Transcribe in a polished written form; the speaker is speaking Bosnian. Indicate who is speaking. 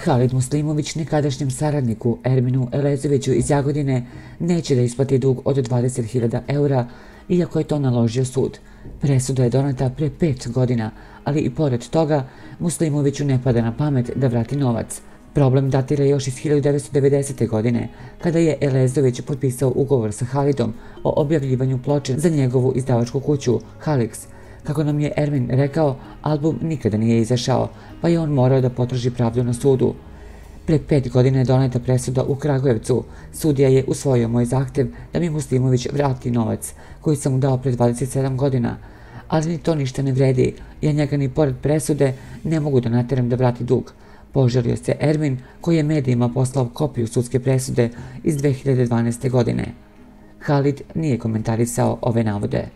Speaker 1: Halid Muslimović, nekadašnjem saradniku Erminu Elezoviću iz Jagodine, neće da isplati dug od 20.000 eura, iako je to naložio sud. Presuda je doneta pre 5 godina, ali i pored toga Muslimoviću ne pada na pamet da vrati novac. Problem datira još iz 1990. godine, kada je Elezović potpisao ugovor sa Halidom o objavljivanju ploče za njegovu izdavačku kuću Halix. Kako nam je Ermin rekao, album nikada nije izašao, pa je on morao da potraži pravdu na sudu. Pre 5 godina je doneta presuda u Kragujevcu. Sudija je usvojio moj zahtev da mi Muslimović vrati novac koji sam mu dao pre 27 godina. Ali ni to ništa ne vredi, ja njega ni pored presude ne mogu da nateram da vrati dug. Požalio se Ermin, koji je medijima poslao kopiju sudske presude iz 2012. godine. Halid nije komentarisao ove navode.